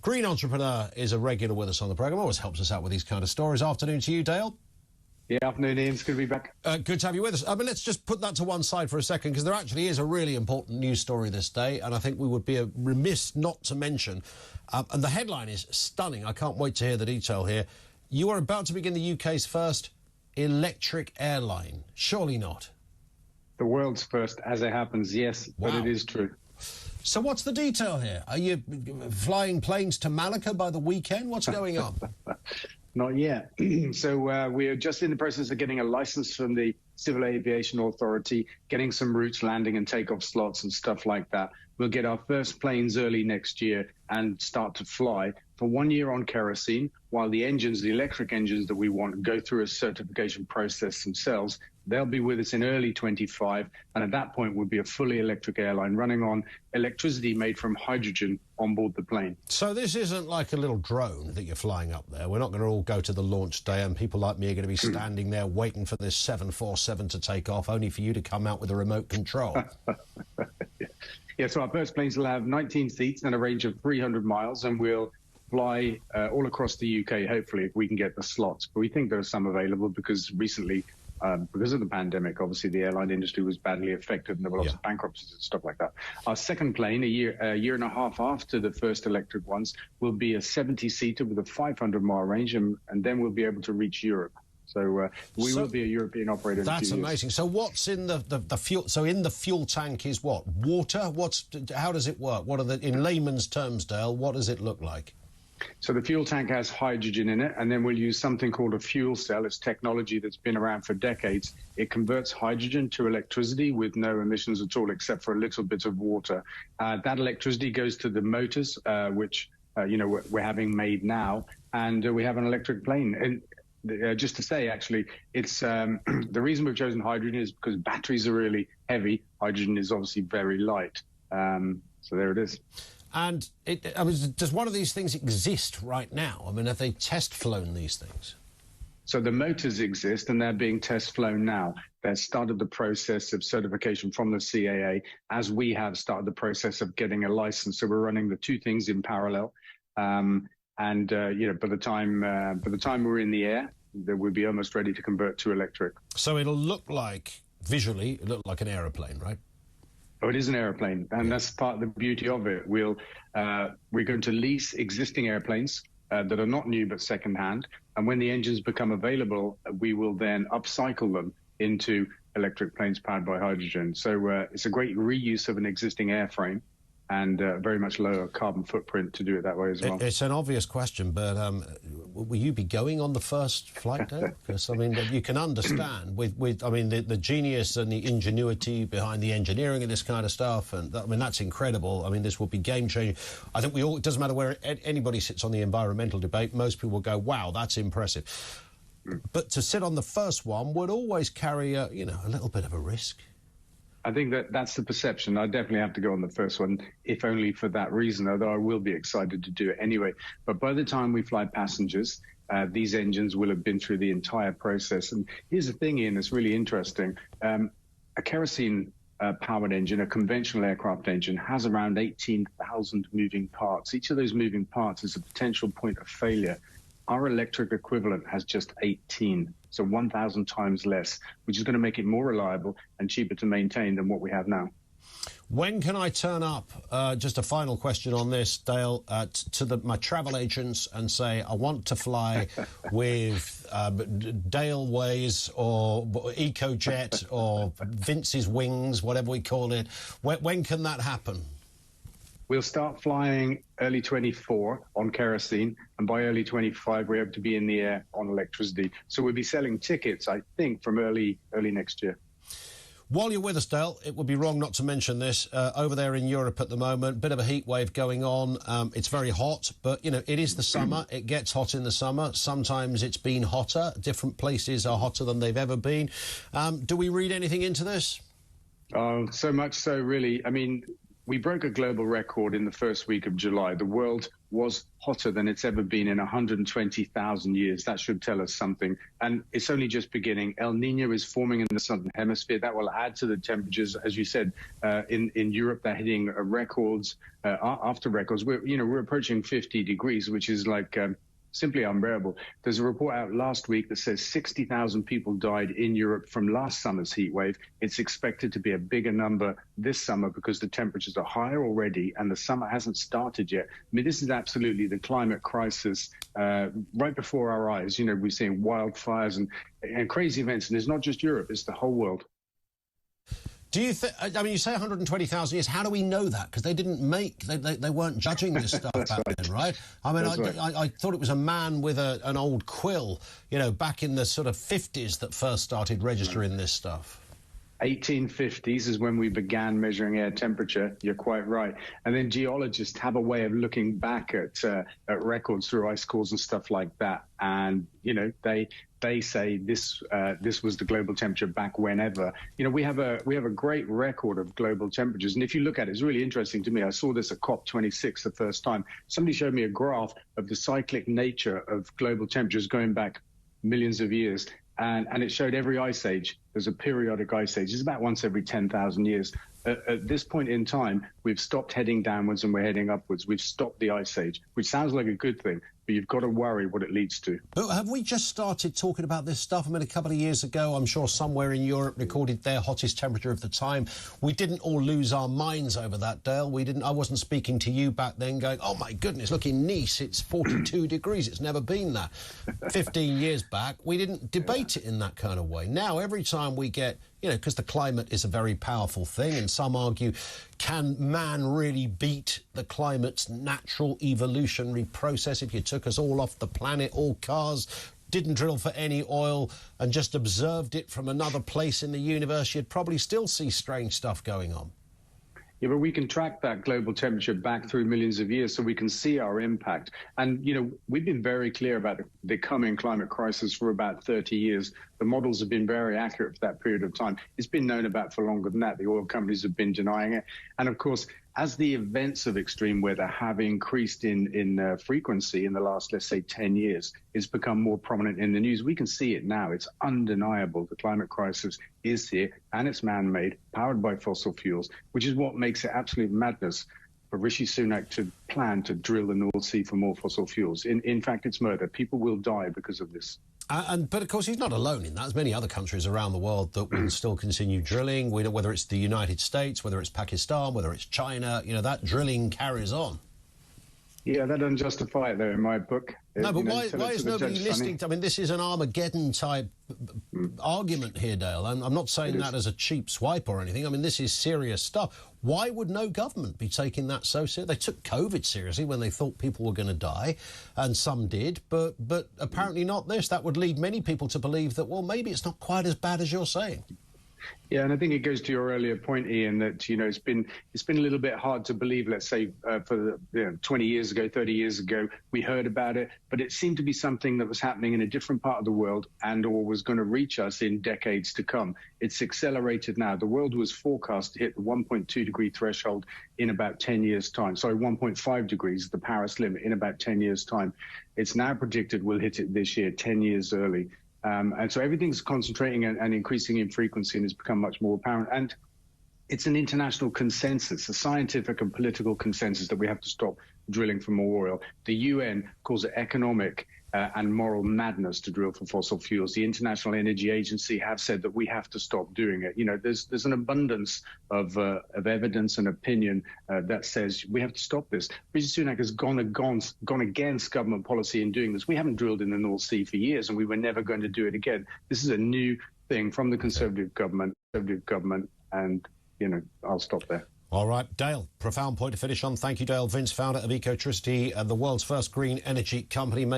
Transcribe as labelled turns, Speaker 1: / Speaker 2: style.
Speaker 1: Green entrepreneur is a regular with us on the programme, always helps us out with these kind of stories. Afternoon to you, Dale.
Speaker 2: Yeah, afternoon, Ian. It's good to be back.
Speaker 1: Good to have you with us. I mean, let's just put that to one side for a second, because there actually is a really important news story this day, and I think we would be remiss not to mention. And the headline is stunning. I can't wait to hear the detail here. You are about to begin the UK's first electric airline. Surely not?
Speaker 2: The world's first, as it happens, yes, wow. But it is true.
Speaker 1: So what's the detail here? Are you flying planes to Malacca by the weekend? What's going on?
Speaker 2: Not yet. So we're just in the process of getting a license from the Civil Aviation Authority, getting some routes, landing and takeoff slots and stuff like that. We'll get our first planes early next year and start to fly for 1 year on kerosene, while the engines, the electric engines that we want, go through a certification process themselves. They'll be with us in early 25, and at that point we'll be a fully electric airline running on electricity made from hydrogen on board the plane.
Speaker 1: So this isn't like a little drone that you're flying up there. We're not going to all go to the launch day and people like me are going to be standing there waiting for this 747 to take off, only for you to come out with a remote control.
Speaker 2: Yeah, so our first planes will have 19 seats and a range of 300 miles, and we'll fly all across the UK, hopefully, if we can get the slots. But we think there are some available because recently, because of the pandemic, obviously the airline industry was badly affected and there were lots of bankruptcies and stuff like that. Our second plane, a year and a half after the first electric ones, will be a 70-seater with a 500-mile range, and then we'll be able to reach Europe. So we will be a European operator in a few years.
Speaker 1: That's amazing. So what's in the fuel? So in the fuel tank is what? Water? How does it work? What are in layman's terms, Dale, what does it look like?
Speaker 2: So the fuel tank has hydrogen in it, and then we'll use something called a fuel cell. It's technology that's been around for decades. It converts hydrogen to electricity with no emissions at all, except for a little bit of water. That electricity goes to the motors, which we're having made now, and we have an electric plane. And just to say, actually, it's the reason we've chosen hydrogen is because batteries are really heavy. Hydrogen is obviously very light. So there it is.
Speaker 1: And does one of these things exist right now? I mean, have they test flown these things?
Speaker 2: So the motors exist and they're being test flown now. They've started the process of certification from the CAA, as we have started the process of getting a license. So we're running the two things in parallel. By the time we're in the air, we'll be almost ready to convert to electric.
Speaker 1: So it'll look like, visually, it'll look like an aeroplane, right?
Speaker 2: Oh, it is an airplane, and that's part of the beauty of it. We're going to lease existing airplanes that are not new but second-hand, and when the engines become available, we will then upcycle them into electric planes powered by hydrogen. So it's a great reuse of an existing airframe, and very much lower carbon footprint to do it that way as well.
Speaker 1: It's an obvious question, but will you be going on the first flight day? Because, I mean, you can understand the genius and the ingenuity behind the engineering and this kind of stuff, and I mean, that's incredible. I mean, this will be game-changing. I think it doesn't matter where anybody sits on the environmental debate, most people will go, wow, that's impressive. But to sit on the first one would always carry a little bit of a risk.
Speaker 2: I think that's the perception. I definitely have to go on the first one, if only for that reason, although I will be excited to do it anyway. But by the time we fly passengers, these engines will have been through the entire process. And here's the thing, Ian, that's really interesting. A kerosene-powered engine, a conventional aircraft engine, has around 18,000 moving parts. Each of those moving parts is a potential point of failure. Our electric equivalent has just 18, so 1,000 times less, which is going to make it more reliable and cheaper to maintain than what we have now.
Speaker 1: When can I turn up, just a final question on this, Dale, to my travel agents and say, I want to fly with Dale Ways or Ecojet or Vince's Wings, whatever we call it. When can that happen?
Speaker 2: We'll start flying early 24 on kerosene, and by early 25, we're able to be in the air on electricity. So we'll be selling tickets, I think, from early next year.
Speaker 1: While you're with us, Dale, it would be wrong not to mention this. Over there in Europe at the moment, bit of a heat wave going on. It's very hot, but, it is the summer. It gets hot in the summer. Sometimes it's been hotter. Different places are hotter than they've ever been. Do we read anything into this?
Speaker 2: Oh, so much so, really. I mean, we broke a global record in the first week of July. The world was hotter than it's ever been in 120,000 years. That should tell us something. And it's only just beginning. El Nino is forming in the southern hemisphere. That will add to the temperatures. As you said, in Europe, they're hitting records after records. We're approaching 50 degrees, which is like simply unbearable. There's a report out last week that says 60,000 people died in Europe from last summer's heat wave. It's expected to be a bigger number this summer because the temperatures are higher already and the summer hasn't started yet. I mean, this is absolutely the climate crisis right before our eyes. We're seeing wildfires and crazy events. And it's not just Europe, it's the whole world.
Speaker 1: Do you think, I mean, you say 120,000 years, how do we know that? Because they weren't judging this stuff back then, right? I mean, I thought it was a man with an old quill, back in the sort of 50s that first started registering this stuff.
Speaker 2: 1850s is when we began measuring air temperature. You're quite right. And then geologists have a way of looking back at records through ice cores and stuff like that. And, they say this was the global temperature back whenever. We have a great record of global temperatures. And if you look at it, it's really interesting to me. I saw this at COP26 the first time. Somebody showed me a graph of the cyclic nature of global temperatures going back millions of years. And it showed every ice age. There's a periodic ice age. It's about once every 10,000 years. At this point in time, we've stopped heading downwards and we're heading upwards. We've stopped the ice age, which sounds like a good thing, but you've got to worry what it leads to.
Speaker 1: But have we just started talking about this stuff? I mean, a couple of years ago, I'm sure somewhere in Europe recorded their hottest temperature of the time. We didn't all lose our minds over that, Dale. I wasn't speaking to you back then going, oh, my goodness, look, in Nice, it's 42 degrees. It's never been that. 15 years back, we didn't debate it in that kind of way. Now, every time we get, because the climate is a very powerful thing, and some argue, can man really beat the climate's natural evolutionary process? If you took us all off the planet, all cars, didn't drill for any oil, and just observed it from another place in the universe, you'd probably still see strange stuff going on.
Speaker 2: Yeah, but we can track that global temperature back through millions of years so we can see our impact. And, we've been very clear about the coming climate crisis for about 30 years. The models have been very accurate for that period of time. It's been known about for longer than that. The oil companies have been denying it. And, of course, as the events of extreme weather have increased in frequency in the last, let's say, 10 years, it's become more prominent in the news. We can see it now. It's undeniable. The climate crisis is here, and it's man-made, powered by fossil fuels, which is what makes it absolute madness for Rishi Sunak to plan to drill the North Sea for more fossil fuels. In fact, it's murder. People will die because of this.
Speaker 1: But, of course, he's not alone in that. There's many other countries around the world that will still continue drilling, whether it's the United States, whether it's Pakistan, whether it's China. That drilling carries on. Yeah,
Speaker 2: that doesn't justify it, though, in my book.
Speaker 1: No, but why is nobody listening? I mean, this is an Armageddon-type argument here, Dale. I'm not saying that as a cheap swipe or anything. I mean, this is serious stuff. Why would no government be taking that so seriously? They took COVID seriously when they thought people were going to die, and some did, but apparently not this. That would lead many people to believe that, well, maybe it's not quite as bad as you're saying.
Speaker 2: Yeah, and I think it goes to your earlier point, Ian, that it's been a little bit hard to believe. Let's say for 20 years ago, 30 years ago, we heard about it, but it seemed to be something that was happening in a different part of the world and/or was going to reach us in decades to come. It's accelerated now. The world was forecast to hit the 1.2 degree threshold in about 10 years' time. Sorry, 1.5 degrees, the Paris limit, in about 10 years' time. It's now predicted we'll hit it this year, 10 years early. And so everything's concentrating and increasing in frequency and has become much more apparent. And it's an international consensus, a scientific and political consensus that we have to stop drilling for more oil. The UN calls it economic and moral madness to drill for fossil fuels. The International Energy Agency have said that we have to stop doing it. There's an abundance of evidence and opinion that says we have to stop this. Rishi Sunak has gone against government policy in doing this. We haven't drilled in the North Sea for years, and we were never going to do it again. This is a new thing from the Conservative government, and I'll stop there.
Speaker 1: All right, Dale, profound point to finish on. Thank you, Dale Vince, founder of Ecojet, the world's first green energy company.